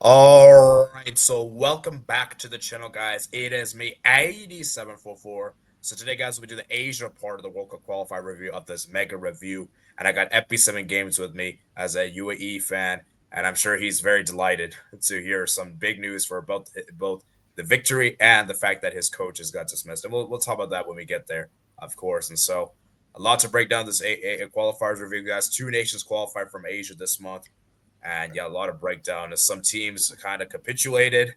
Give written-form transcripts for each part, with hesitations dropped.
All right, so welcome back to the channel, guys. It is me, 8744. So today, guys, we do the Asia part of the World Cup qualifier review of this mega review, and I got FP7 Games with me as a UAE fan, and I'm sure he's very delighted to hear some big news for both the victory and the fact that his coaches got dismissed. And we'll talk about that when we get there, of course. And so, a lot to break down this a qualifiers review, guys. Two nations qualified from Asia this month. And yeah, a lot of breakdown as some teams kind of capitulated.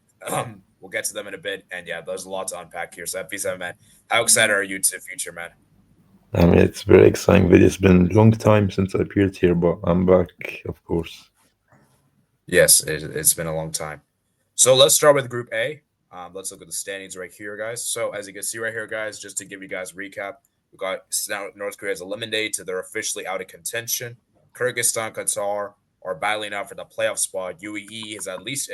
We'll get to them in a bit. And yeah, there's a lot to unpack here. So FP7, man, how excited are you to the future, man? I mean, it's very exciting, but it's been a long time since I appeared here, but I'm back, of course. Yes, it's been a long time. So let's start with Group A. Let's look at the standings right here, guys. So as you can see right here, guys, just to give you guys a recap, we got North Korea is eliminated, so they're officially out of contention. Kyrgyzstan, Qatar are battling out for the playoff spot. UAE is at least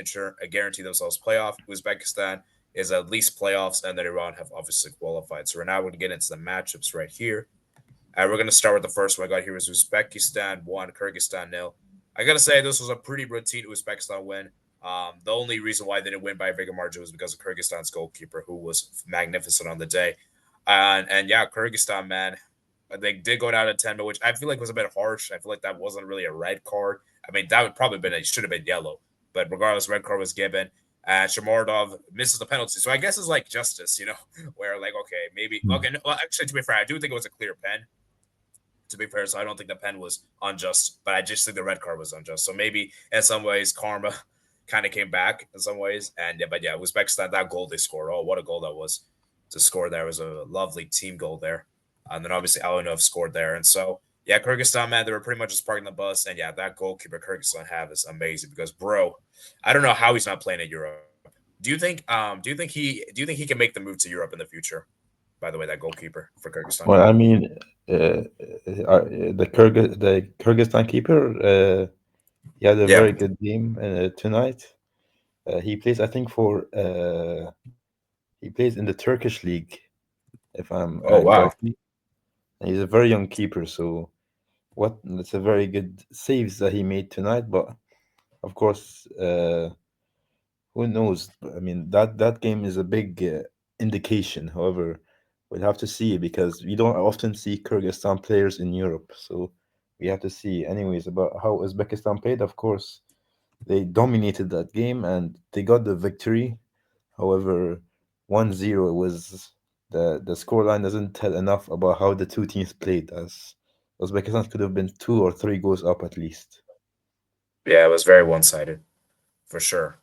guaranteed themselves playoff. Uzbekistan is at least playoffs, and then Iran have obviously qualified. So we're now going to get into the matchups right here. We're going to start with the first one I got here is Uzbekistan 1, Kyrgyzstan nil. I got to say, this was a pretty routine Uzbekistan win. The only reason why they didn't win by a bigger margin was because of Kyrgyzstan's goalkeeper, who was magnificent on the day. And yeah, Kyrgyzstan, man, they did go down to 10, but which I feel like was a bit harsh. I feel like that wasn't really a red card. I mean, that would probably been, it should have been yellow. But regardless, red card was given. And Shamordov misses the penalty. So I guess it's like justice, where like, okay, maybe, Hmm. okay, no, well, actually, to be fair, I do think it was a clear pen, to be fair. So I don't think the pen was unjust, but I just think the red card was unjust. So maybe in some ways karma kind of came back in some ways. And yeah, but yeah, Uzbekistan, that goal they scored. Oh, what a goal that was to score there. It was a lovely team goal there. And then obviously Alinov scored there. And so yeah, Kyrgyzstan, man, they were pretty much just parking the bus. And yeah, that goalkeeper Kyrgyzstan have is amazing because bro, I don't know how he's not playing in Europe. Do you think he can make the move to Europe in the future? By the way, that goalkeeper for Kyrgyzstan. Well, I mean, the Kyrgyzstan keeper, he had a Yeah. very good game tonight. He plays, I think, he plays in the Turkish league, if I'm Oh wow. correctly. And he's a very young keeper, so that's a very good saves that he made tonight. But of course, who knows? I mean, that game is a big indication. However, we'll have to see because we don't often see Kyrgyzstan players in Europe. So we have to see. Anyways, about how Uzbekistan played. Of course, they dominated that game and they got the victory. However, 1-0 was the scoreline doesn't tell enough about how the two teams played, as Uzbekistan could have been 2 or 3 goals up at least. Yeah, it was very one sided for sure.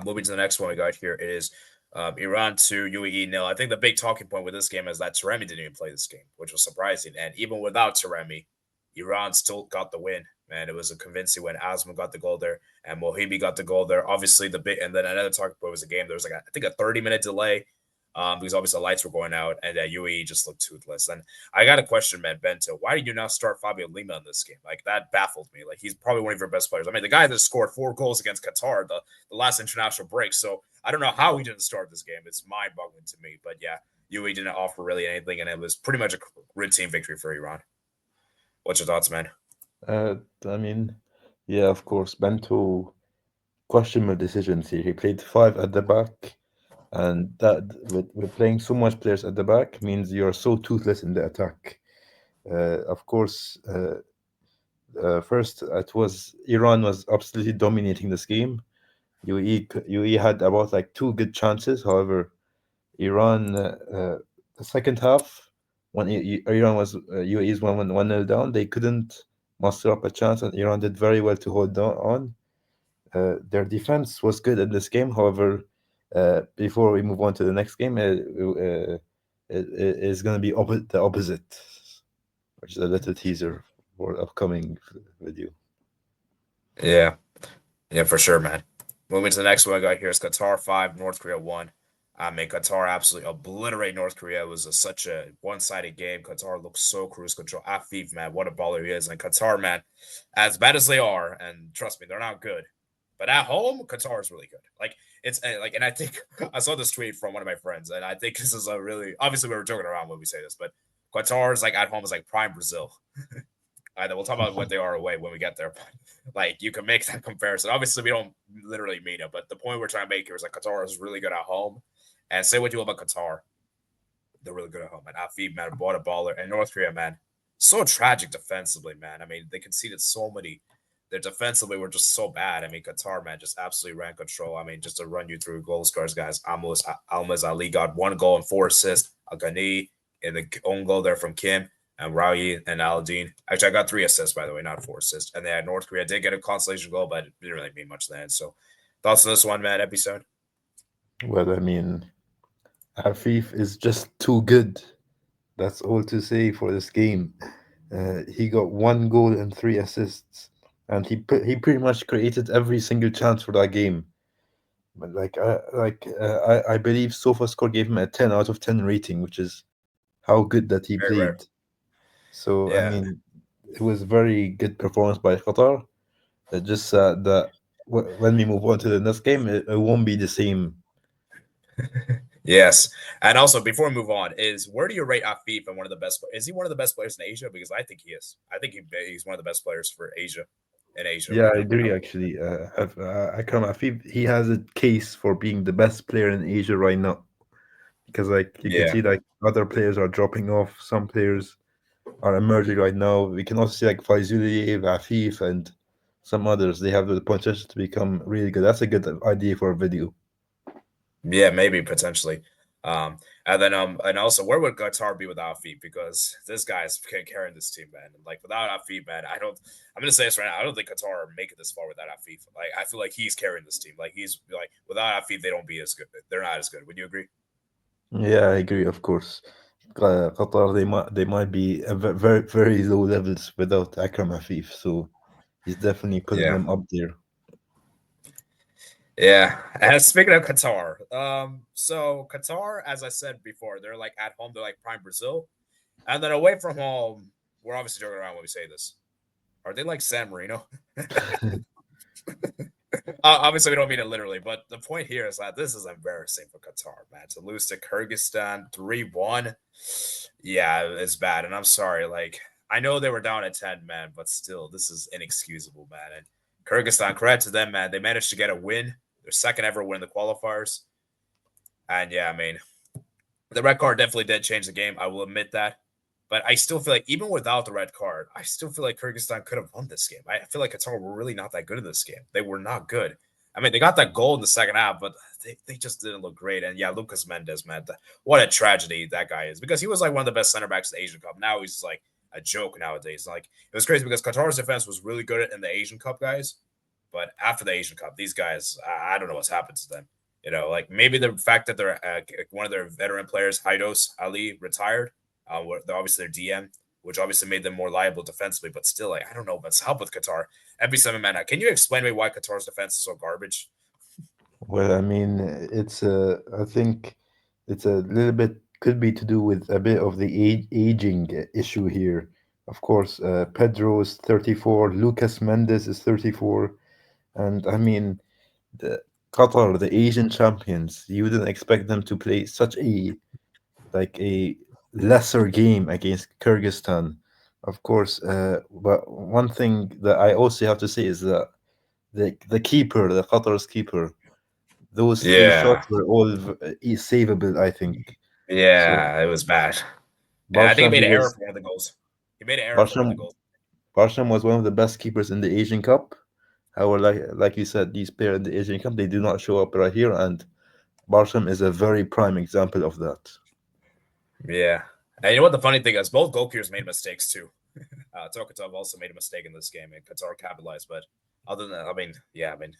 Moving to the next one we got here is Iran 2, UAE nil. I think the big talking point with this game is that Taremi didn't even play this game, which was surprising. And even without Taremi, Iran still got the win. Man, it was a convincing win. Asma got the goal there, and Mohibi got the goal there. Obviously, the bit, and then another talking point was a game. There was like I think a 30-minute delay, because obviously the lights were going out, and UAE just looked toothless. And I got a question, man, Bento. Why did you not start Fabio Lima in this game? Like that baffled me. Like he's probably one of your best players. I mean, the guy that scored 4 goals against Qatar, the last international break. So I don't know how he didn't start this game. It's mind boggling to me. But yeah, UAE didn't offer really anything, and it was pretty much a routine victory for Iran. What's your thoughts, man? Uh, I mean, yeah, of course, Bento questionable decisions here. He played five at the back, and that with playing so much players at the back means you're so toothless in the attack. Of course, first it was Iran was absolutely dominating this game. UAE had about like two good chances. However, Iran the second half when Iran was UAE's one nil down, they couldn't muster up a chance, and Iran did very well to hold on. Their defense was good in this game. However, before we move on to the next game, it is going to be the opposite, which is a little teaser for upcoming video. Yeah, yeah, for sure, man. Moving to the next one I got here is Qatar 5, North Korea 1. I mean, Qatar absolutely obliterate North Korea. It was such a one-sided game. Qatar looks so cruise control. Afif, man, what a baller he is. And Qatar, man, as bad as they are, and trust me, they're not good. But at home, Qatar is really good. Like it's like, and I think I saw this tweet from one of my friends, and I think this is a really obviously we were joking around when we say this, but Qatar is like at home is like prime Brazil. We'll talk about what they are away when we get there. But like, you can make that comparison. Obviously, we don't literally mean it, but the point we're trying to make here is like Qatar is really good at home. And say what you will about Qatar, they're really good at home. And Afib, man, bought a baller. And North Korea, man, so tragic defensively, man. I mean, they conceded so many. Their defensively were just so bad. I mean, Qatar, man, just absolutely ran control. I mean, just to run you through goal scorers, guys. Almaz Ali got 1 goal and 4 assists. Agani in the own goal there from Kim and Rawi and Aladdin. Actually, I got 3 assists, by the way, not 4 assists. And they had North Korea did get a consolation goal, but it didn't really mean much then. So thoughts on this one, man, episode? Well, I mean, Afif is just too good. That's all to say for this game. He got 1 goal and 3 assists, and he pretty much created every single chance for that game. But I believe SofaScore gave him a 10 out of 10 rating, which is how good that he Very rare. played. So I Yeah. mean, it was very good performance by Qatar. Just that when we move on to the next game, it won't be the same. Yes. And also, before we move on, is where do you rate Afif and one of the best? Is he one of the best players in Asia? Because I think he is. I think he's one of the best players for Asia in Asia Yeah, right I now. agree. Actually, Akram Afif, he has a case for being the best player in Asia right now because, like, you can Yeah. see, like, other players are dropping off. Some players are emerging right now. We can also see like Faizuli, Afif, and some others. They have the potential to become really good. That's a good idea for a video. Yeah, maybe potentially. And also, where would Qatar be without Afif? Because this guy's carrying this team, man. Like, without Afif, man, I don't. I'm gonna say this right now. I don't think Qatar are making this far without Afif. Like, I feel like he's carrying this team. Like, he's like without Afif, they don't be as good. They're not as good. Would you agree? Yeah, I agree. Of course, Qatar they might be a very very low levels without Akram Afif. So he's definitely putting Yeah. them up there. Yeah. And speaking of Qatar, so Qatar, as I said before, they're like at home, they're like prime Brazil, and then away from home, we're obviously joking around when we say this. Are they like San Marino? Obviously, we don't mean it literally, but the point here is that this is embarrassing for Qatar, man. To lose to Kyrgyzstan 3-1, yeah, it's bad. And I'm sorry. Like, I know they were down at 10, man, but still, this is inexcusable, man. And Kyrgyzstan, credit to them, man. They managed to get a win, their second ever win in the qualifiers. And yeah, I mean, the red card definitely did change the game. I will admit that. But I still feel like even without the red card, I still feel like Kyrgyzstan could have won this game. I feel like Qatar were really not that good in this game. They were not good. I mean, they got that goal in the second half, but they just didn't look great. And yeah, Lucas Mendes, man, what a tragedy that guy is, because he was like one of the best center backs in the Asian Cup. Now he's like a joke nowadays. Like, it was crazy because Qatar's defense was really good in the Asian Cup, guys. But after the Asian Cup, these guys, I don't know what's happened to them. You know, like maybe the fact that they're one of their veteran players, Haidos Ali, retired. They're obviously their DM, which obviously made them more liable defensively. But still, like, I don't know what's help with Qatar. MB7 man, can you explain to me why Qatar's defense is so garbage? Well, I mean, I think it's a little bit could be to do with a bit of the aging issue here. Of course, Pedro is 34, Lucas Mendes is 34, and I mean, the Qatar, the Asian champions, you wouldn't expect them to play such a lesser game against Kyrgyzstan. Of course, but one thing that I also have to say is that the keeper, the Qatar's keeper, those three Yeah, shots were all savable, I think. So yeah, it was bad. And I think he Barsham, made an error for one of the goals. He made an error for one of the Barsham, goals. Barsham was one of the best keepers in the Asian Cup. However, like you said, these players in the Asian Cup they do not show up right here, and Barsham is a very prime example of that. Yeah. And you know what the funny thing is? Both goalkeepers made mistakes too. Tokatov also made a mistake in this game, and Qatar capitalized. But other than that, I mean, yeah, I mean,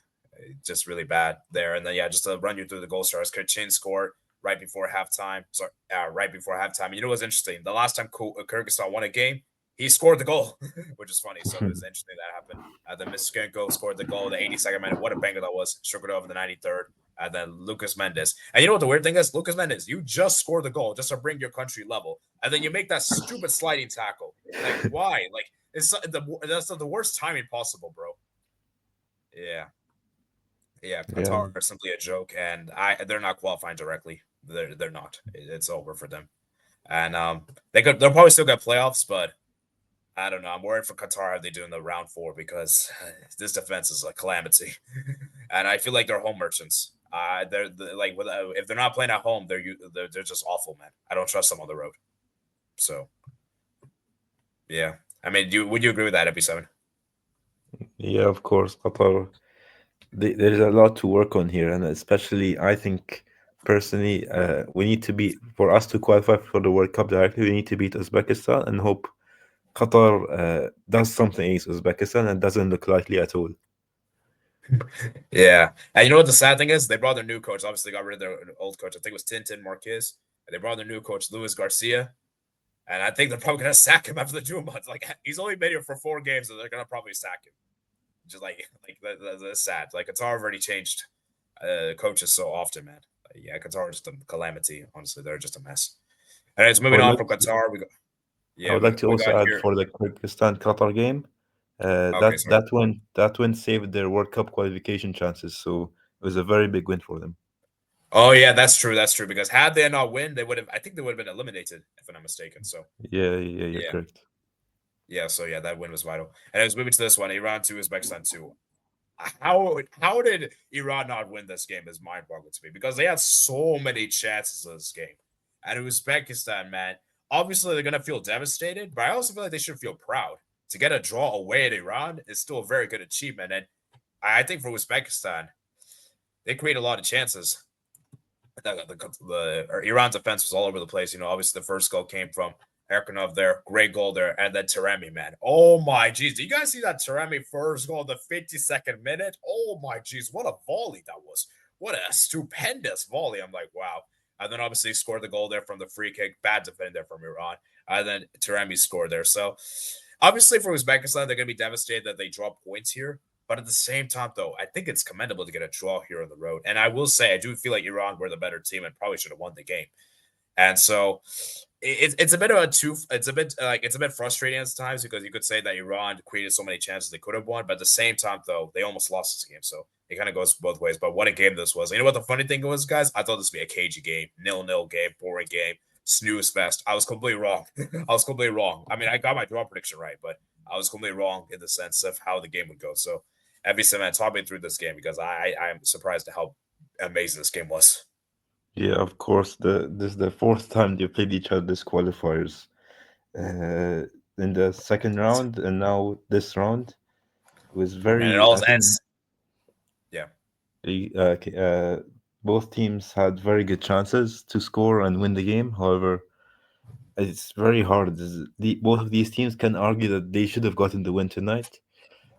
just really bad there. And then yeah, just to run you through the goal stars, Kachin scored right before halftime. Sorry, right before halftime. And you know what's interesting? The last time Kyrgyzstan won a game, he scored the goal, which is funny. So it was interesting that happened. Then Miskenko scored the goal in the 82nd minute. What a banger that was. Shukurov in the 93rd. And then Lucas Mendes. And you know what the weird thing is? Lucas Mendes, you just scored the goal just to bring your country level. And then you make that stupid sliding tackle. Like, why? Like, that's the worst timing possible, bro. Yeah. Yeah, Yeah, Qatar are simply a joke, and they're not qualifying directly. They're not. It's over for them. And they'll probably still get playoffs, but I don't know. I'm worried for Qatar how they do in the round four because this defense is a calamity, and I feel like they're home merchants. They're like if they're not playing at home, they're just awful, man. I don't trust them on the road. So yeah, I mean, would you agree with that, FB7? Yeah, of course, Qatar. There's a lot to work on here, and especially I think personally, we need to be for us to qualify for the World Cup directly. We need to beat Uzbekistan and hope Qatar does something against Uzbekistan and doesn't look likely at all. Yeah, and you know what the sad thing is? They brought their new coach. Obviously, got rid of their old coach. I think it was Tintin Marquez. And they brought their new coach, Luis Garcia. And I think they're probably gonna sack him after the 2 months. Like he's only been here for 4 games, so they're gonna probably sack him. Just that's sad. Like Qatar already changed coaches so often, man. Yeah, Qatar is just a calamity. Honestly, they're just a mess. Anyways, I moving would on like from Qatar, we got I yeah, would like to we also got add here. for the Kyrgyzstan Qatar game, Okay, sorry. that win saved their World Cup qualification chances. So it was a very big win for them. Oh yeah, that's true. That's true. Because had they not win, they would have. I think they would have been eliminated, if I'm not mistaken. So Yeah, you're yeah, correct. yeah. So yeah, that win was vital. And as moving to this one, Iran 2, Uzbekistan 2. How did Iran not win this game is mind boggling to me because they had so many chances in this game. And Uzbekistan, man, obviously they're gonna feel devastated, but I also feel like they should feel proud. To get a draw away at Iran is still a very good achievement. And I think for Uzbekistan, they create a lot of chances. Or Iran's defense was all over the place. You know, obviously the first goal came from Erkanov there, great goal there, and then Taremi, man. Oh my jeez, do you guys see that Taremi first goal, the 52nd minute? Oh my jeez, what a volley that was! What a stupendous volley! I'm like, wow. And then obviously scored the goal there from the free kick, bad defending there from Iran, and then Taremi scored there. So obviously for Uzbekistan, they're gonna be devastated that they drop points here. But at the same time, though, I think it's commendable to get a draw here on the road. And I will say, I do feel like Iran were the better team and probably should have won the game. And so it's a bit of a two. It's a bit frustrating at times because you could say that Iran created so many chances they could have won, but at the same time, though, they almost lost this game. So it kind of goes both ways. But what a game this was! You know what the funny thing was, guys? I thought this would be a cagey game, 0-0 game, boring game, snooze fest. I was completely wrong. I was completely wrong. I mean, I got my draw prediction right, but I was completely wrong in the sense of how the game would go. So every man, talk me through this game because I'm surprised at how amazing this game was. Yeah, of course. This is the fourth time they played each other this qualifiers. Uh, in the second round and now this round was And it very. all I think ends. Yeah. both teams had very good chances to score and win the game. However, it's very hard. Both of these teams can argue that they should have gotten the win tonight.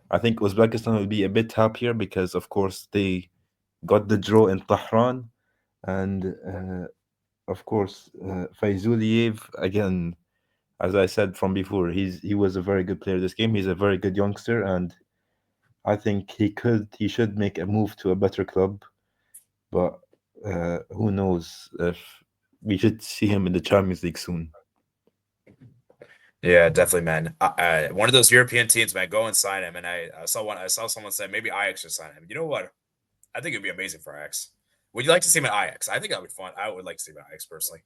I think Uzbekistan will be a bit happier because, of course, they got the draw in Tehran, and of course, Fayzuliev again. As I said from before, he was a very good player this game. He's a very good youngster, and I think he should make a move to a better club. But who knows if we should see him in the Champions League soon. Yeah, definitely, man. One of those European teams, man, go and sign him. And I saw someone say maybe Ajax should sign him. You know what? I think it'd be amazing for Ajax. Would you like to see him at Ajax? I think that would be fun. I would like to see him at Ajax personally.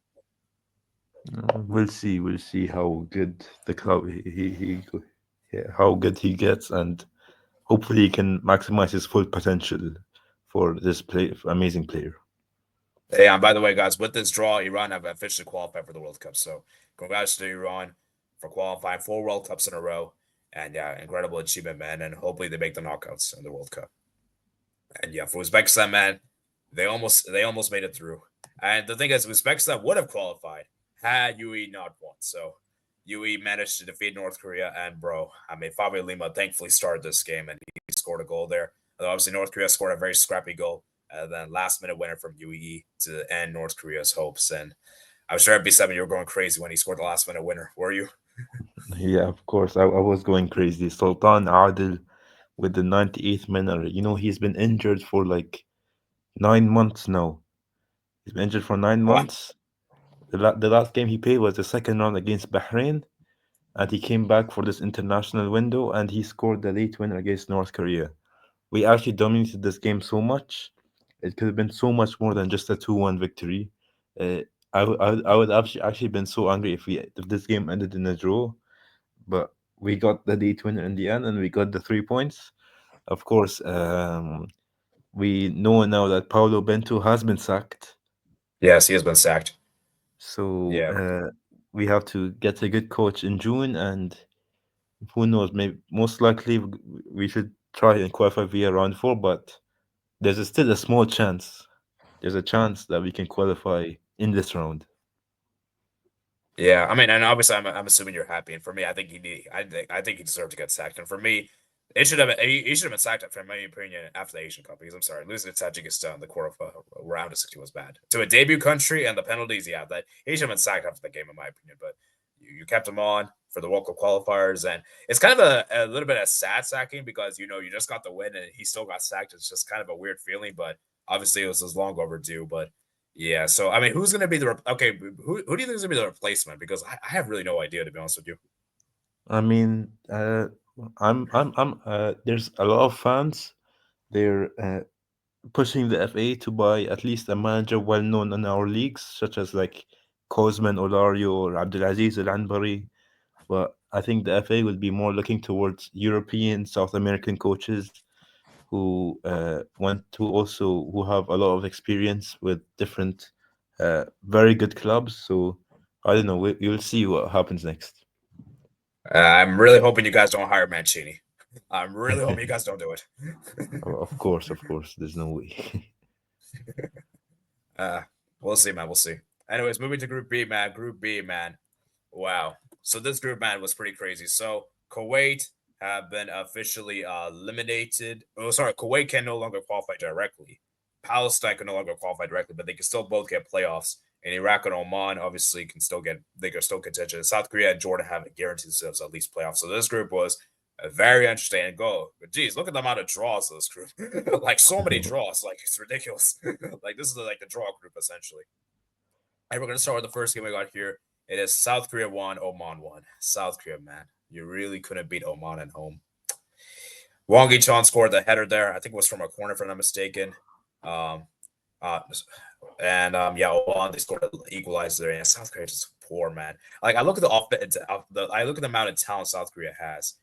We'll see. We'll see how good the club yeah, how good he gets, and hopefully he can maximize his full potential for this amazing player. Yeah, and by the way, guys, with this draw, Iran have officially qualified for the World Cup. So congrats to Iran for qualifying 4 World Cups in a row. And yeah, incredible achievement, man. And hopefully they make the knockouts in the World Cup. And yeah, for Uzbekistan, man, they almost made it through. And the thing is, Uzbekistan would have qualified had UE not won. So UE managed to defeat North Korea, and bro, I mean, Fabio Lima thankfully started this game and he scored a goal there. Although obviously North Korea scored a very scrappy goal, and then last minute winner from UE to end North Korea's hopes. And I'm sure at B7 you were going crazy when he scored the last minute winner, were you? Yeah, of course. I was going crazy. Sultan Adil with the 98th minute. You know, he's been injured for like 9 months now. He's been injured for nine What? months. The last game he played was the second round against Bahrain, and he came back for this international window and he scored the late winner against North Korea. We actually dominated this game so much. It could have been so much more than just a 2-1 victory. I would actually been so angry if this game ended in a draw. But we got the date winner in the end, and we got the 3 points. Of course, we know now that Paulo Bento has been sacked, Yes, he has been sacked. so Yeah. we have to get a good coach in June, and who knows? Maybe most likely we should try and qualify via round four, but still a small chance. There's a chance that we can qualify in this round. Yeah, I mean, and obviously, I'm assuming you're happy. And for me, I think he deserved to get sacked. And for me, he should have been sacked, from my opinion, after the Asian Cup. Because I'm sorry, losing to Tajikistan in the quarter of round of 60 was bad. To a debut country and the penalties, yeah, that he should have been sacked after the game, in my opinion. But you kept him on for the World Cup qualifiers, and it's kind of a little bit of sad sacking because you just got the win and he still got sacked. It's just kind of a weird feeling, but obviously it was long overdue. But yeah, so I mean, who's going to be the okay? Who do you think is going to be the replacement? Because I have really no idea, to be honest with you. I mean, there's a lot of fans. They're pushing the FA to buy at least a manager well known in our leagues, such as like Cosman Olario or Abdulaziz Al Anbari. But I think the FA will be more looking towards European, South American coaches who who have a lot of experience with different, very good clubs. So I don't know. You'll see what happens next. I'm really hoping you guys don't hire Mancini. I'm really hoping you guys don't do it. Of course, there's no way. uh, we'll see, man. We'll see. Anyways, moving to Group B, man. Group B, man. Wow. So this group, man, was pretty crazy. So Kuwait have been officially eliminated. Oh, sorry, Kuwait can no longer qualify directly. Palestine can no longer qualify directly, but they can still both get playoffs. And Iraq and Oman obviously they can still contention. South Korea and Jordan have guaranteed themselves at least playoffs. So this group was a very interesting and go. But geez, look at the amount of draws of this group. Like so many draws. Like it's ridiculous. Like this is like the draw group essentially. And we're gonna start with the first game we got here. It is South Korea 1, Oman 1. South Korea, man. You really couldn't beat Oman at home. Wong Chan scored the header there. I think it was from a corner, if I'm not mistaken. Um, uh, and yeah, Oman they scored an equalizer. And South Korea just poor, man. Like I look at the amount of talent South Korea has,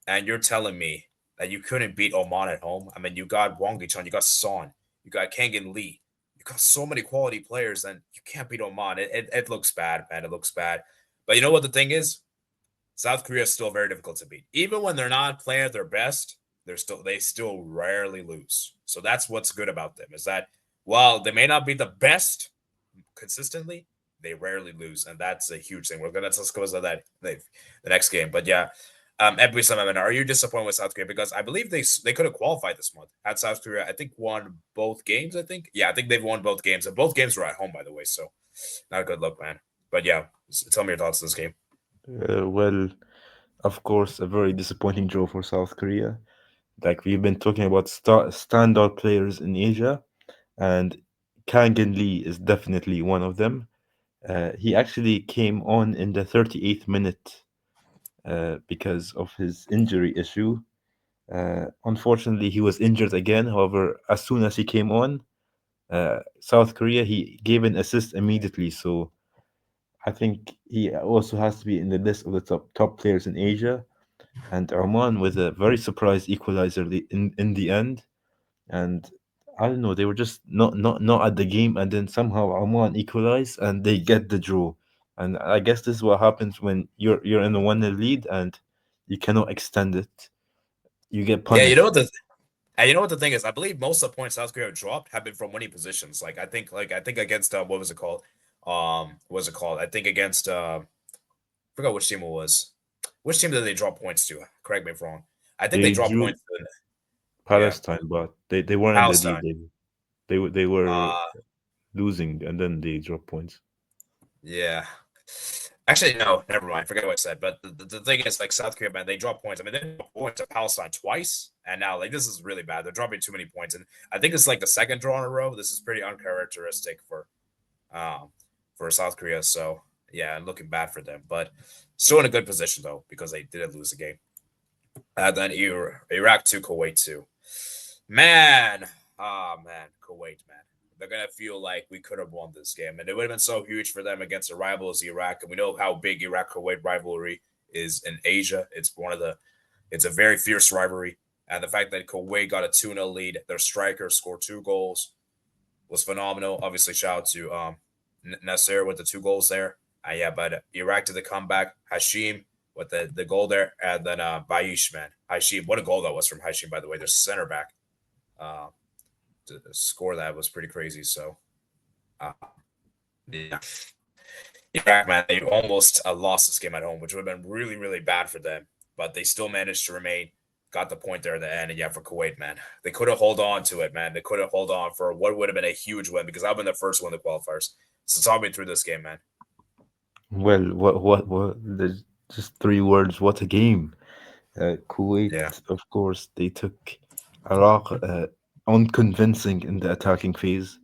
and you're telling me that you couldn't beat Oman at home. I mean, you got Wong Chan, you got Son, you got Kangin Lee, you got so many quality players, and you can't beat Oman. It looks bad, man. It looks bad. But you know what the thing is? South Korea is still very difficult to beat. Even when they're not playing at their best, they still rarely lose. So that's what's good about them is that while they may not be the best consistently, they rarely lose, and that's a huge thing. We're gonna discuss that the next game, but yeah. Are you disappointed with South Korea? Because I believe they could have qualified this month. Had South Korea, I think, won both games. I think, yeah, I think they've won both games, and both games were at home, by the way. So, not a good look, man. But yeah, tell me your thoughts on this game. Well, of course, a very disappointing draw for South Korea. Like we've been talking about standout players in Asia, and Kangin Lee is definitely one of them. He actually came on in the 38th minute because of his injury issue. Unfortunately, he was injured again. However, as soon as he came on, South Korea, he gave an assist immediately. So I think he also has to be in the list of the top players in Asia. And Oman with a very surprise equalizer in the end. And I don't know, they were just not at the game, and then somehow Oman equalize and they get the draw. And I guess this is what happens when you're in a 1-0 lead and you cannot extend it. You get Yeah, punished. and you know what the thing is? I believe most of the points South Korea dropped have been from winning positions. I think against what was it called? What was it called? I think against I forgot which team it was. Which team did they drop points to? Correct me if wrong. I think they They dropped drew points to, yeah, Palestine, but they weren't in the lead. Palestine. They were Uh losing, and then they dropped points. yeah. Actually, no, never mind. Forget what I said. But the thing is, like South Korea, man, they drop points. I mean, they dropped points to Palestine twice, and now like this is really bad. They're dropping too many points, and I think it's like the second draw in a row. This is pretty uncharacteristic um for South Korea. So yeah, looking bad for them, but still in a good position though because they didn't lose the game. And then Iraq to Kuwait too. Man, man, Kuwait, man. They're gonna feel like we could have won this game, and it would have been so huge for them against a rival as Iraq. And we know how big Iraq Kuwait rivalry is in Asia. It's a very fierce rivalry. And the fact that Kuwait got a 2-0 lead, their striker scored 2 goals, was phenomenal. Obviously, shout out to Nasser with the 2 goals there. Yeah, but Iraq did the comeback. Hashim with the goal there, and then Baish, man, Hashim, what a goal that was from Hashim, by the way. Their center back uh, to score that was pretty crazy. So uh, yeah, Iraq, man, they almost lost this game at home, which would have been really, really bad for them. But they still managed to remain, got the point there at the end. And yeah, for Kuwait, man, they could have hold on to it, man. They could have hold on for what would have been a huge win because I've been the first one in the qualifiers. So talk me through this game, man. Well, what? There's just three words. What a game! Kuwait, Yeah. of course, they took Iraq unconvincing in the attacking phase,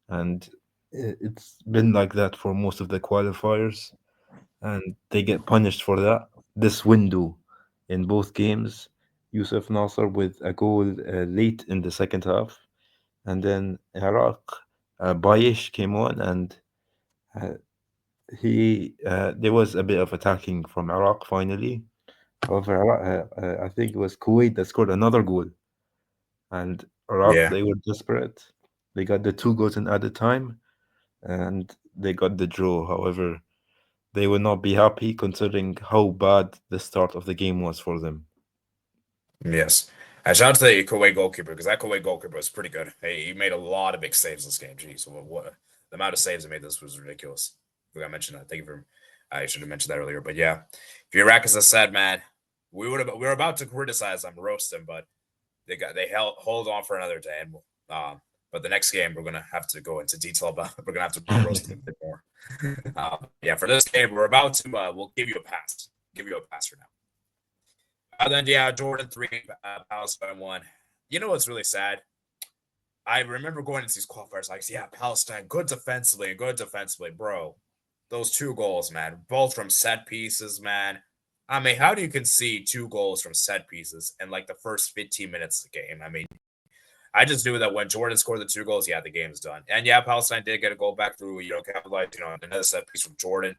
and it's been like that for most of the qualifiers, and they get punished for that. This window in both games, Yusuf Nasser with a goal late in the second half, and then Iraq, Bayesh came on and uh, he there was a bit of attacking from Iraq finally. However, I think it was Kuwait that scored another goal, and Iraq Yeah. they were desperate. They got the two goals in added time, and they got the draw. However, they will not be happy considering how bad the start of the game was for them. Yes. And shout out to the Kuwait goalkeeper because that Kuwait goalkeeper was pretty good. Hey, he made a lot of big saves this game. Jeez, what the amount of saves he made this was ridiculous. I forgot to mention that. Thank you for. I should have mentioned that earlier. But yeah, if you're Iraq, as I said, man, we were about to criticize them, roast them, but they held hold on for another day. And but the next game we're gonna have to go into detail about. We're gonna have to roast them a bit more. Yeah, for this game we're about to. We'll give you a pass. Give you a pass for now. Then yeah, Jordan 3, Palestine 1. You know what's really sad? I remember going into these qualifiers like, yeah, Palestine, good defensively, bro. Those 2 goals, man, both from set pieces, man. I mean, how do you concede 2 goals from set pieces in like the first 15 minutes of the game? I mean, I just knew that when Jordan scored the 2 goals, yeah, the game's done. And yeah, Palestine did get a goal back through, capitalized, another set piece from Jordan.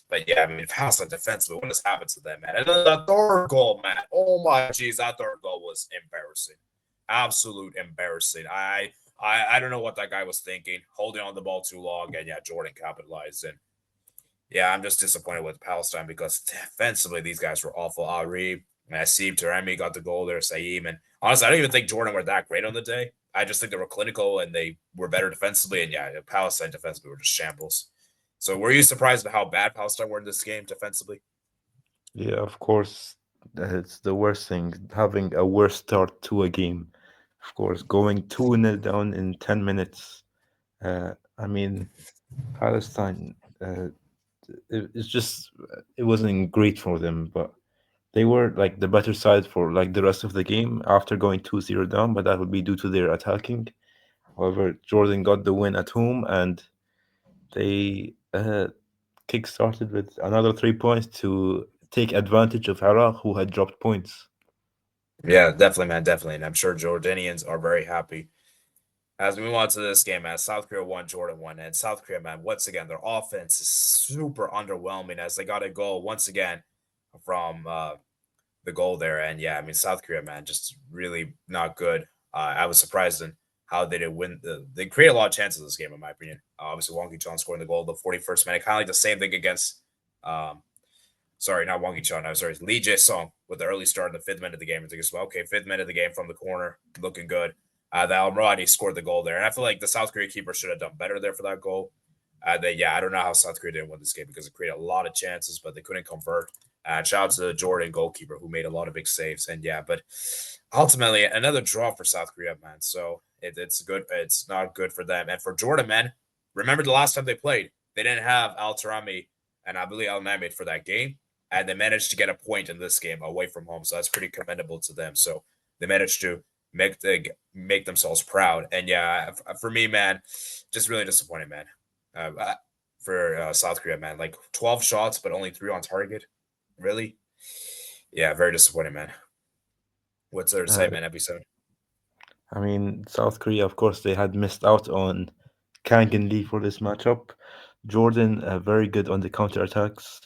But yeah, I mean, Palestine defensively, what has happened to them, man? And then the third goal, man. Oh my jeez, that third goal was embarrassing. Absolute embarrassing. I don't know what that guy was thinking, holding on the ball too long, and yeah, Jordan capitalized. And yeah, I'm just disappointed with Palestine because defensively these guys were awful. Ari, Nasib, Taremi got the goal there, Saeem, and honestly, I don't even think Jordan were that great on the day. I just think they were clinical and they were better defensively. And yeah, Palestine defensively were just shambles. So were you surprised at how bad Palestine were in this game defensively? Yeah, of course, it's the worst thing having a worse start to a game. Of course, going 2-0 down in 10 minutes. I mean, Palestine, it's just, it wasn't great for them, but they were like the better side for like the rest of the game after going 2-0 down, but that would be due to their attacking. However, Jordan got the win at home and they kick-started with another 3 points to take advantage of Iraq, who had dropped points. Yeah, definitely, man, definitely. And I'm sure Jordanians are very happy. As we move on to this game, man, South Korea won, Jordan won. And South Korea, man, once again, their offense is super underwhelming as they got a goal once again from the goal there. And yeah, I mean, South Korea, man, just really not good. I was surprised in how they did win. They create a lot of chances in this game, in my opinion. Obviously, Wong Ki-chon scoring the goal the 41st minute, kind of like the same thing against, sorry, not Wong Ki-chon, I'm sorry, Lee Jae-sung with the early start in the 5th minute of the game. I think it's, okay, 5th minute of the game from the corner, looking good. The Almradi scored the goal there. And I feel like the South Korea keeper should have done better there for that goal. Yeah, I don't know how South Korea didn't win this game because it created a lot of chances, but they couldn't convert. Shout out to the Jordan goalkeeper who made a lot of big saves. And yeah, but ultimately another draw for South Korea, man. So it's good. It's not good for them. And for Jordan, man, remember the last time they played, they didn't have Al Tarami and I believe Al Namid for that game. And they managed to get a point in this game away from home. So that's pretty commendable to them. So they managed to make themselves proud. And yeah, for me, man, just really disappointed, man. For South Korea, man, like 12 shots, but only 3 on target. Really? Yeah, very disappointing, man. What's there to say, Uh, man? Episode. I mean, South Korea, of course, they had missed out on Kang and Lee for this matchup. Jordan, very good on the counter attacks.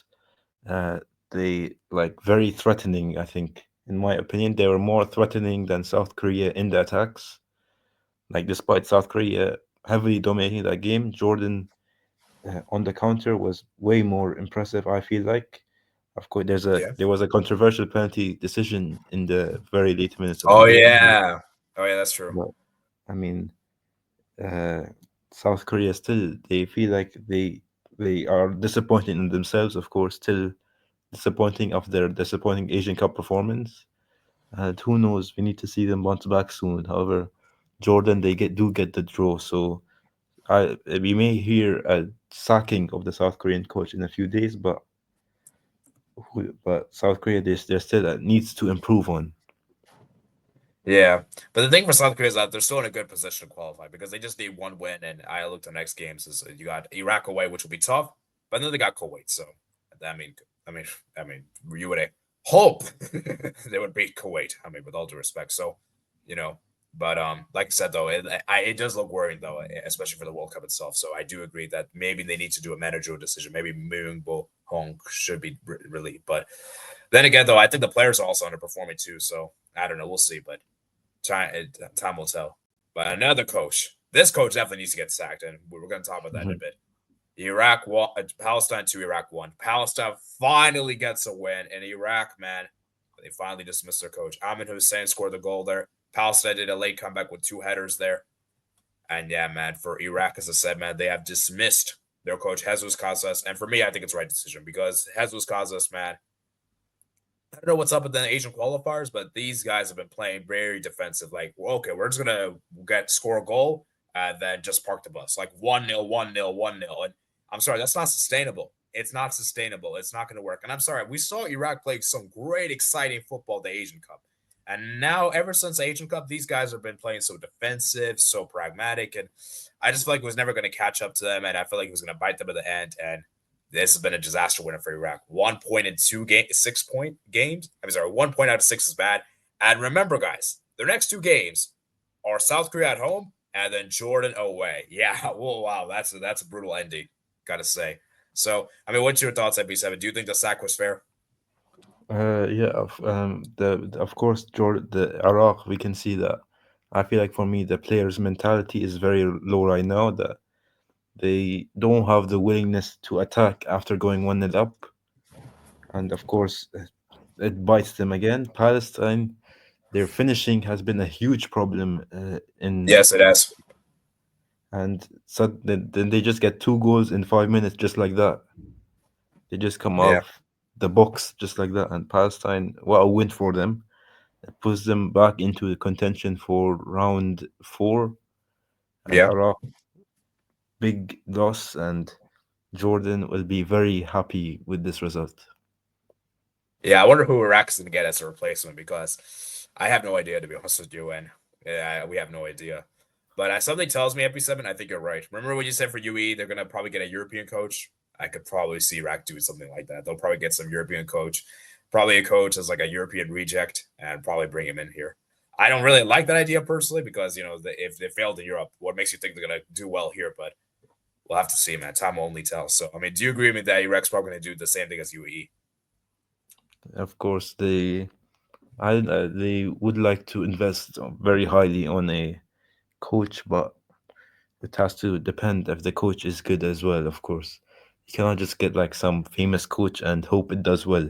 they like very threatening. I think, in my opinion, they were more threatening than South Korea in the attacks. Like despite South Korea heavily dominating that game, Jordan on the counter was way more impressive. I feel like, of course, Yeah. there was a controversial penalty decision in the very late minutes of the Oh game, yeah. Oh yeah, that's true. but I mean, uh, South Korea still they feel like they are disappointed in themselves. Of course, still disappointing of their disappointing Asian Cup performance. And who knows? We need to see them bounce back soon. However, Jordan they get the draw, so we may hear a sacking of the South Korean coach in a few days, but South Korea there's still needs to improve on. Yeah, but the thing for South Korea is that they're still in a good position to qualify because they just need one win. And I looked at next games is you got Iraq away, which will be tough, but then they got Kuwait. So I mean, I mean, you would hope they would beat Kuwait. I mean, with all due respect. So, you know, but like I said though, it does look worrying though, especially for the World Cup itself. So I do agree that maybe they need to do a managerial decision. Maybe Moon Bo Hong should be relieved, but then again, though, I think the players are also underperforming too. So I don't know. We'll see, but time will tell. But another coach, this coach definitely needs to get sacked, and we're going to talk about that in a Mhm. bit. Iraq won, Palestine 2, Iraq 1. Palestine finally gets a win, and Iraq, man, they finally dismissed their coach. Ahmed Hussein scored the goal there. Palestine did a late comeback with 2 headers there. And yeah, man, for Iraq, as I said, man, they have dismissed their coach, Jesus Casas. And for me, I think it's the right decision because Jesus Casas, man, I don't know what's up with the Asian qualifiers, but these guys have been playing very defensive. Like, well, okay, we're just gonna score a goal and then just park the bus. Like 1-0, 1-0, 1-0. And I'm sorry, that's not sustainable. It's not sustainable. It's not gonna work. And I'm sorry, we saw Iraq play some great, exciting football the Asian Cup. And now, ever since the Asian Cup, these guys have been playing so defensive, so pragmatic, and I just feel like it was never going to catch up to them, and I feel like it was going to bite them at the end. And this has been a disaster winner for Iraq. 1 point in 6 point games. I'm sorry, 1 point out of 6 is bad. And remember, guys, their next 2 games are South Korea at home and then Jordan away. Yeah, whoa, wow, that's a brutal ending, gotta say. So, I mean, what's your thoughts at B7? Do you think the sack was fair? Yeah, of course, Jordan, the Iraq, we can see that. I feel like for me, the players' mentality is very low right now. That they don't have the willingness to attack after going 1-0 up, and of course, it bites them again. Palestine, their finishing has been a huge problem in, Yes, it has. and so then they just get 2 goals in 5 minutes, just like that. They just come Yeah, off the box just like that. And Palestine, what a win for them! It puts them back into the contention for round four. And yeah. Iraq, big loss, and Jordan will be very happy with this result. Yeah, I wonder who Iraq is going to get as a replacement because I have no idea, to be honest with you. And yeah, we have no idea. But something tells me, FP7, I think you're right. Remember what you said for UE? They're going to probably get a European coach. I could probably see Iraq doing something like that. They'll probably get some European coach, probably a coach as like a European reject, and probably bring him in here. I don't really like that idea personally because, if they failed in Europe, what makes you think they're going to do well here? But we'll have to see, man. Time will only tell. So, I mean, do you agree with me that Iraq's probably going to do the same thing as UAE? Of course, they would like to invest very highly on a coach, but it has to depend if the coach is good as well. Of course, you cannot just get like some famous coach and hope it does well.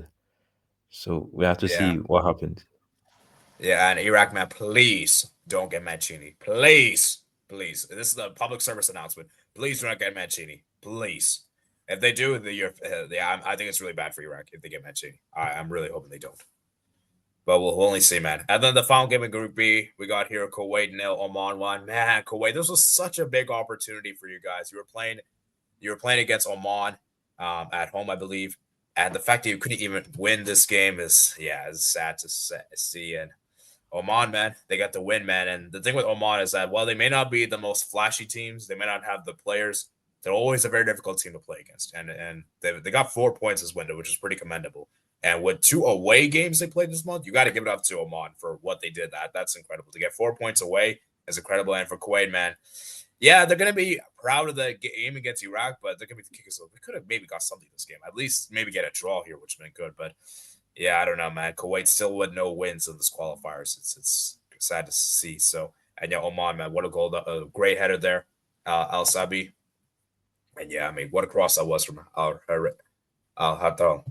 So we have to Yeah. see what happens. Yeah, and Iraq, man, please don't get Mancini. Please, please. This is a public service announcement. Please do not get Mancini. Please. If they do, yeah, I think it's really bad for Iraq if they get Mancini. I'm really hoping they don't. But we'll only see, man. And then the final game in Group B, we got here Kuwait nil, Oman 1. Man, Kuwait, this was such a big opportunity for you guys. You were playing against Oman at home, I believe. And the fact that you couldn't even win this game is sad to see. And Oman, man, they got the win, man. And the thing with Oman is that while they may not be the most flashy teams, they may not have the players. They're always a very difficult team to play against, and they got 4 points this window, which is pretty commendable. And with 2 away games they played this month, you got to give it up to Oman for what they did. That's incredible. To get 4 points away is incredible. And for Kuwait, man, Yeah, they're gonna be proud of the game against Iraq, but they're gonna be thinking, so we could have maybe got something this game. At least maybe get a draw here, which would have been good. But yeah, I don't know, man. Kuwait still with no wins in this qualifiers. It's sad to see. So and yeah, Oman, man, what a goal! A great header there, Al Sabi. And yeah, I mean, what a cross that was from Al Hatal.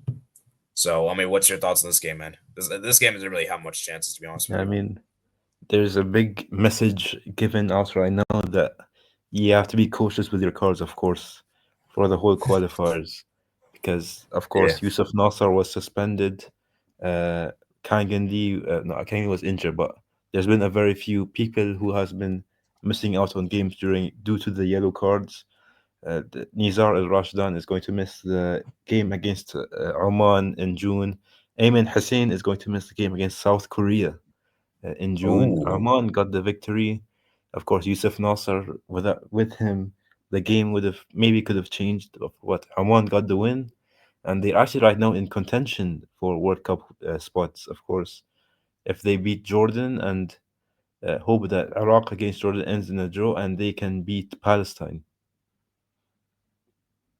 So I mean, what's your thoughts on this game, man? This game doesn't really have much chances, to be honest with I you. mean, there's a big message given out right now that you have to be cautious with your cards, of course, for the whole qualifiers, because of Yeah. course Yusuf Nasser was suspended. Kangendi, no, Kangendi was injured, but there's been a very few people who has been missing out on games during due to the yellow cards. Nizar Al Rashdan is going to miss the game against Oman in June. Ayman Hussein is going to miss the game against South Korea in June. Ooh. Oman got the victory. Of course, Yusuf Nasser with him, the game would have maybe could have changed. Of what Oman got the win, and they're actually right now in contention for World Cup spots. Of course, if they beat Jordan and hope that Iraq against Jordan ends in a draw and they can beat Palestine.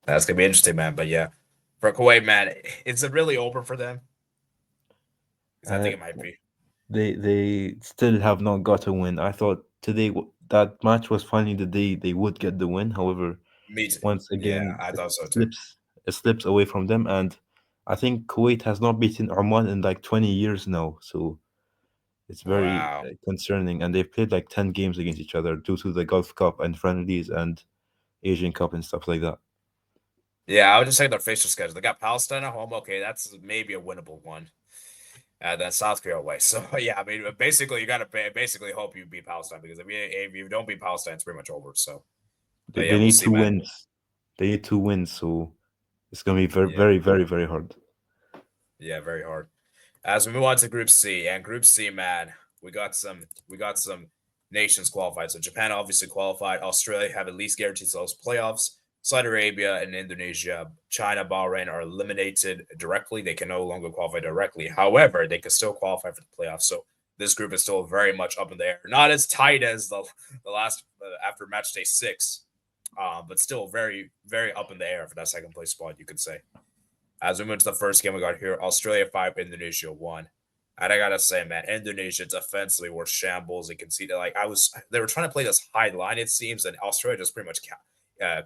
That's gonna be interesting, man. But yeah, for Kuwait, man, it's a really over for them because I Uh, think it might be. they still have not got a win. I thought today that match was finally the day they would get the win. However, Me too. once Yeah, again I it thought so too. slips away from them, and I think Kuwait has not beaten Oman in like 20 years now, so it's very Wow. concerning. And they've played like 10 games against each other due to the Gulf Cup and friendlies and Asian Cup and stuff like that. Yeah, I would just say their fixture schedule. They got Palestine at home. Okay, that's maybe a winnable one. Then South Korea away. So yeah, I mean, basically, you got to basically hope you beat Palestine because if you don't beat Palestine, it's pretty much over. So, They, but yeah, they we'll need see, two man. wins. They need two wins, so it's gonna be very, Yeah, very, very, very hard. yeah, very hard. As we move on to Group C, and Group C, man, we got some nations qualified. So Japan obviously qualified. Australia have at least guaranteed themselves playoffs. Saudi Arabia and Indonesia, China, Bahrain are eliminated directly. They can no longer qualify directly. However, they can still qualify for the playoffs. So this group is still very much up in the air. Not as tight as the last after match day 6, but still very very up in the air for that second place spot. You could say. As we move to the first game we got here, Australia 5, Indonesia 1. And I gotta say, man, Indonesia defensively were shambles. You can see that, like, they were trying to play this high line, it seems, and Australia just pretty much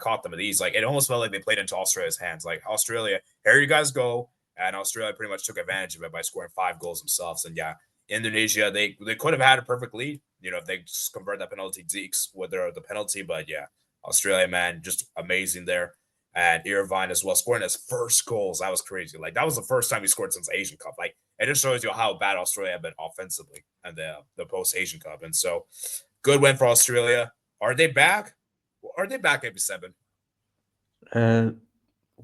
caught them at ease. Like, it almost felt like they played into Australia's hands. Like, Australia, here you guys go. And Australia pretty much took advantage of it by scoring 5 goals themselves. And yeah, Indonesia, they could have had a perfect lead, if they just convert that penalty Zeeks with the penalty. But yeah, Australia, man, just amazing there and Irvine as well, scoring his first goals. That was crazy. Like that was the first time he scored since the Asian Cup. Like it just shows you how bad Australia have been offensively and the post Asian Cup. And so, good win for Australia. Are they back? Are they back? Maybe 7. Uh,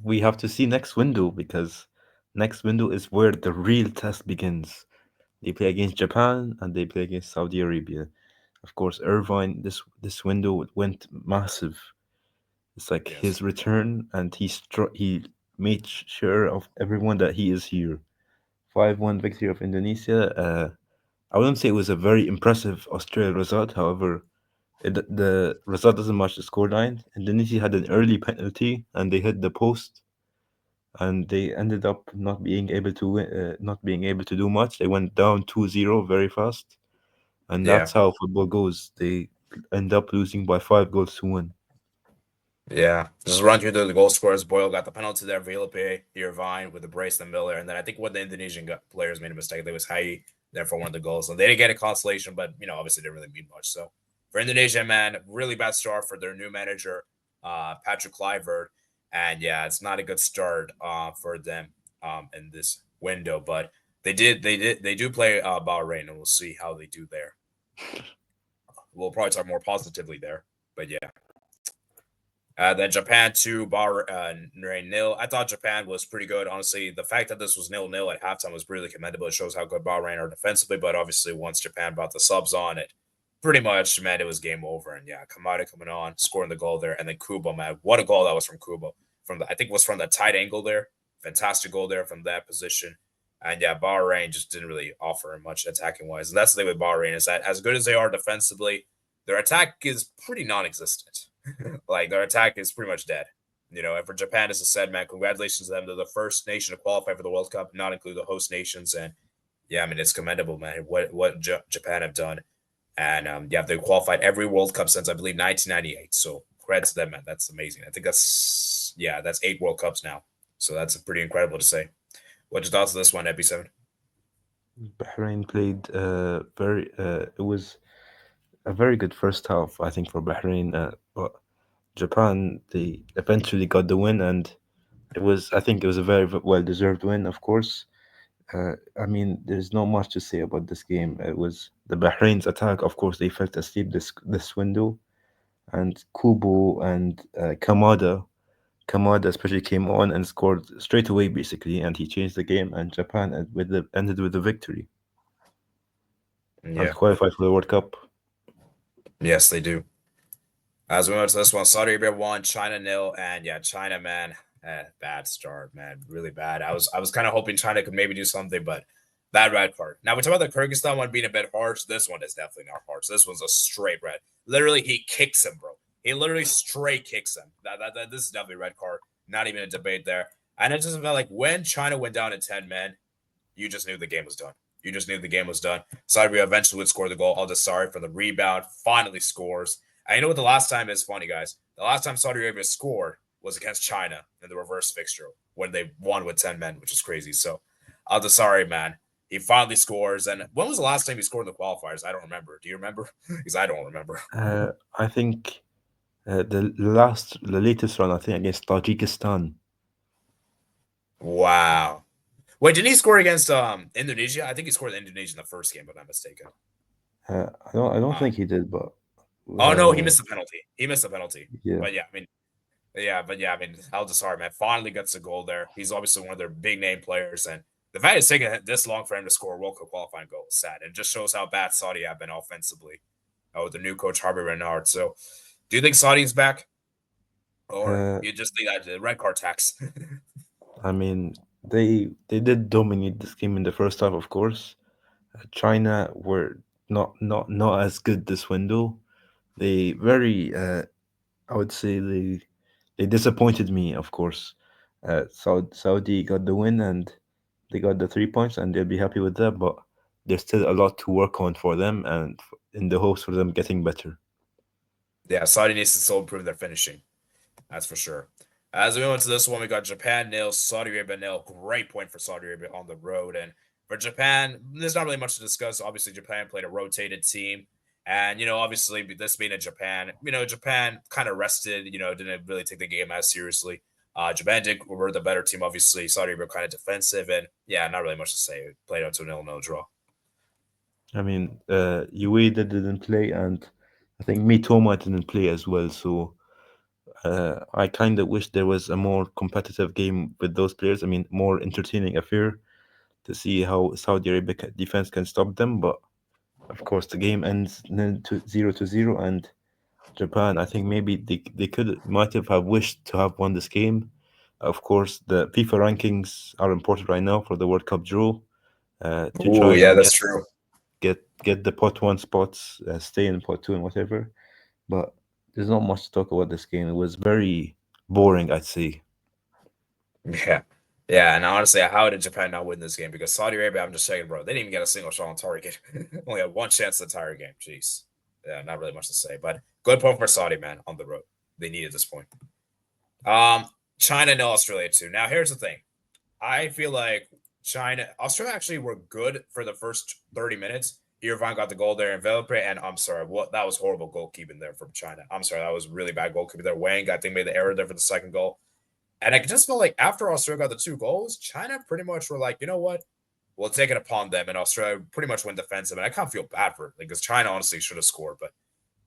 we have to see next window because next window is where the real test begins. They play against Japan and they play against Saudi Arabia. Of course, Irvine, this window went massive. It's like Yes. his return, and he made sure of everyone that he is here. 5-1 victory of Indonesia. I wouldn't say it was a very impressive Australia result. However, the result doesn't match the scoreline. Indonesia had an early penalty and they hit the post, and they ended up not being able to do much. They went down 2-0 very fast, and Yeah. that's how football goes. They end up losing by 5 goals to 1. Yeah. Just run through the goal scorers. Boyle got the penalty there. Vilipe, Irvine with the brace and Miller. And then I think what the Indonesian players made a mistake. There was Hai there for one of the goals. And they didn't get a consolation, but, obviously didn't really mean much. So for Indonesia, man, really bad start for their new manager, Patrick Kluivert. And yeah, it's not a good start for them in this window. But they do play Bahrain, and we'll see how they do there. We'll probably talk more positively there. But yeah. Then Japan 2, Bahrain nil. I thought Japan was pretty good. Honestly, the fact that this was 0-0 at halftime was really commendable. It shows how good Bahrain are defensively. But obviously, once Japan brought the subs on, it pretty much meant it was game over. And yeah, Kamada coming on, scoring the goal there, and then Kubo, man, what a goal that was from Kubo. I think it was from the tight angle there. Fantastic goal there from that position. And yeah, Bahrain just didn't really offer much attacking wise. And that's the thing with Bahrain is that as good as they are defensively, their attack is pretty non-existent. Like their attack is pretty much dead. And for Japan, as I said, man, congratulations to them. They're the first nation to qualify for the World Cup, not include the host nations. And yeah, I mean, it's commendable, man, what Japan have done. And yeah, they've qualified every World Cup since I believe 1998. So credit to them, man. That's amazing. I think that's 8 World Cups now. So that's pretty incredible to say. What's your thoughts on this one, Epi7? Bahrain played very. It was a very good first half, I think, for Bahrain. But Japan, they eventually got the win, and I think it was a very well deserved win, of course. I mean, there's not much to say about this game. It was the Bahrain's attack, of course, they fell asleep this window, and Kubo and Kamada especially came on and scored straight away, basically, and he changed the game, and Japan ended with the victory and Yeah. qualified for the World Cup. Yes, they do. As we went to this one, Saudi Arabia won, China nil, and yeah, China, man, bad start, man, really bad. I was kind of hoping China could maybe do something, but bad red card. Now we talk about the Kyrgyzstan one being a bit harsh. This one is definitely not harsh. This one's a straight red. Literally, he kicks him, bro. He literally straight kicks him. This is definitely a red card. Not even a debate there. And it just felt like when China went down to 10 men, you just knew the game was done. You just knew the game was done. Saudi Arabia eventually would score the goal. Al Desari for the rebound finally scores. And you know what the last time is funny, guys? The last time Saudi Arabia scored was against China in the reverse fixture when they won with 10 men, which is crazy. So Al Desari, man, he finally scores. And when was the last time he scored in the qualifiers? I don't remember. Do you remember? Because I don't remember. I think the latest run, I think, against Tajikistan. Wow. Wait, didn't he score against Indonesia? I think he scored Indonesia in the first game, if I'm not mistaken. I don't Uh, think he did, but oh no, he uh, missed the penalty. He missed the penalty. yeah. But yeah, I mean, Al Desari, man, finally gets a goal there. He's obviously one of their big name players, and the fact it's taken this long for him to score a World Cup qualifying goal is sad. It just shows how bad Saudi have been offensively with the new coach Harvey Renard. So, do you think Saudi's back, or Uh, you just think that the red card tax? I mean, they did dominate this game in the first half, of course. China were not as good this window. They very I would say they disappointed me, of course. Saudi got the win and they got the 3 points, and they'll be happy with that. But there's still a lot to work on for them, and in the hopes for them getting better. Yeah, Saudi needs to still improve their finishing. That's for sure. As we went to this one, we got Japan nil, Saudi Arabia nil. Great point for Saudi Arabia on the road. And for Japan, there's not really much to discuss. Obviously, Japan played a rotated team. And, obviously, this being in Japan, Japan kind of rested, didn't really take the game as seriously. Japan were the better team, obviously. Saudi Arabia kind of defensive. And, yeah, not really much to say. Played out to a 0-0 draw. I mean, Ueda didn't play, and I think Mitoma didn't play as well. So I kind of wish there was a more competitive game with those players. I mean, more entertaining affair to see how Saudi Arabia defense can stop them. But of course, the game ends 0-0, and Japan. I think maybe they might have wished to have won this game. Of course, the FIFA rankings are important right now for the World Cup draw to Oh, try yeah, and that's true. get the pot one spots, stay in pot two and whatever. But there's not much to talk about this game. It was very boring, I'd say. Yeah. Yeah, and honestly, how did Japan not win this game? Because Saudi Arabia, I'm just saying, bro, they didn't even get a single shot on target. Only had one chance the entire game. Jeez. Yeah, not really much to say. But good point for Saudi, man, on the road. They needed this point. Um, China and Australia too. Now, here's the thing. I feel like Australia actually were good for the first 30 minutes. Irfan got the goal there in Velpe, and I'm sorry, what that was horrible goalkeeping there from China. I'm sorry, that was really bad goalkeeping there. Wang, I think, made the error there for the second goal. And I just felt like after Australia got the 2 goals, China pretty much were like, you know what? We'll take it upon them. And Australia pretty much went defensive. And I kind of feel bad for it because China honestly should have scored. But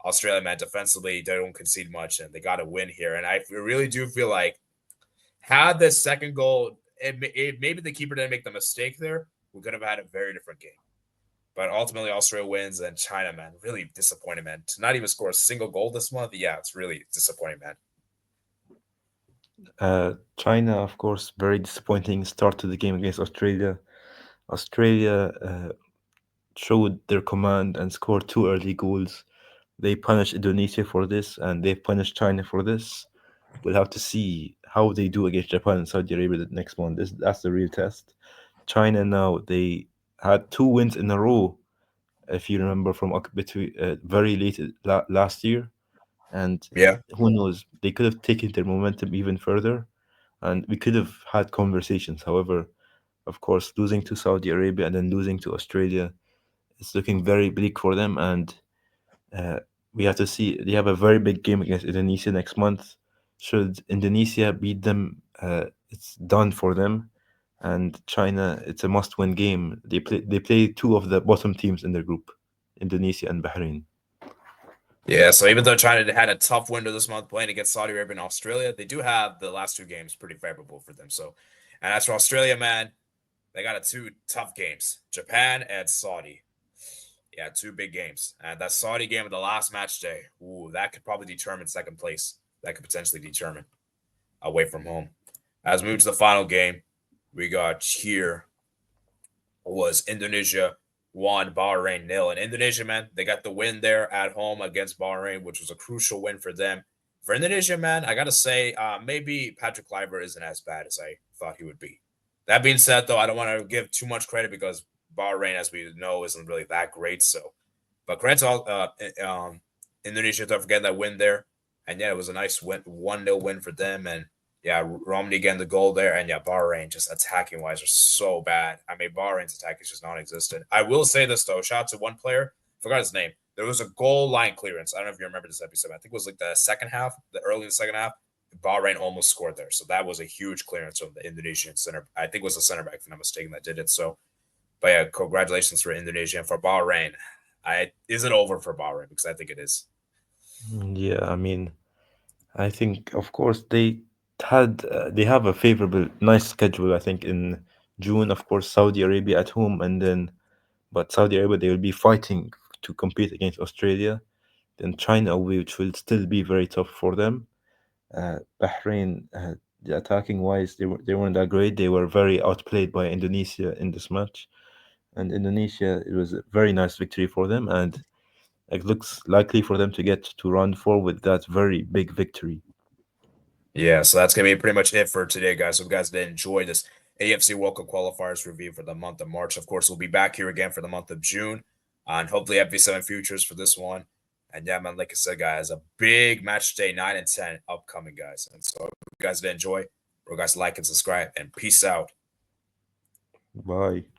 Australia, man, defensively, they don't concede much and they got to win here. And I really do feel like had this second goal, maybe the keeper didn't make the mistake there, we could have had a very different game. But ultimately, Australia wins, and China, man, really disappointed, man. To not even score a single goal this month, yeah, it's really disappointing, man. China, of course, very disappointing start to the game against Australia. Australia showed their command and scored two early goals. they punish Indonesia for this, and they punish China for this. We'll have to see how they do against Japan and Saudi Arabia the next one. That's the real test. China now, they had 2 wins in a row, if you remember, from between very late last year, and Yeah. who knows, they could have taken their momentum even further, and we could have had conversations. However, of course, losing to Saudi Arabia and then losing to Australia, it's looking very bleak for them, and uh, we have to see. They have a very big game against Indonesia next month. Should Indonesia beat them, it's done for them. And China, it's a must-win game. They play two of the bottom teams in their group, Indonesia and Bahrain. Yeah, so even though China had a tough window this month playing against Saudi Arabia and Australia, they do have the last 2 games pretty favorable for them. So, and as for Australia, man, they got 2 tough games: Japan and Saudi. Yeah, 2 big games, and that Saudi game of the last match day. Ooh, that could probably determine second place. That could potentially determine away from home. As we move to the final game, we got here was Indonesia 1, Bahrain 0. And Indonesia, man, they got the win there at home against Bahrain, which was a crucial win for them. For Indonesia, man, I gotta say, maybe Patrick Kluivert isn't as bad as I thought he would be. That being said, though, I don't want to give too much credit because Bahrain, as we know, isn't really that great. So, but credit to Indonesia for getting that win there, and yeah, it was a nice win, 1-0 win for them. And yeah, Romney getting the goal there, and yeah, Bahrain just attacking wise are so bad. I mean, Bahrain's attack is just non-existent. I will say this though, shout out to one player, forgot his name. There was a goal line clearance. I don't know if you remember this episode. I think it was like the second half, the early in the second half. Bahrain almost scored there, so that was a huge clearance from the Indonesian center. I think it was the center back, if I'm not mistaken, that did it. So, but yeah, congratulations for Indonesia and for Bahrain. Is it over for Bahrain? Because I think it is. Yeah, I mean, I think, of course, they have a favorable, nice schedule. I think in June, of course, Saudi Arabia at home, and then but Saudi Arabia, they will be fighting to compete against Australia. Then China away, which will still be very tough for them. Bahrain, the attacking wise, they weren't that great. They were very outplayed by Indonesia in this match, and Indonesia, it was a very nice victory for them, and it looks likely for them to get to round four with that very big victory. Yeah, so that's gonna be pretty much it for today, guys. So, if you guys did enjoy this AFC World Cup qualifiers review for the month of March, of course, we'll be back here again for the month of June, and hopefully FB7 futures for this one. And yeah, man, like I said, guys, a big match day 9 and 10 upcoming, guys. And so, if you guys did enjoy, guys like and subscribe, and peace out. Bye.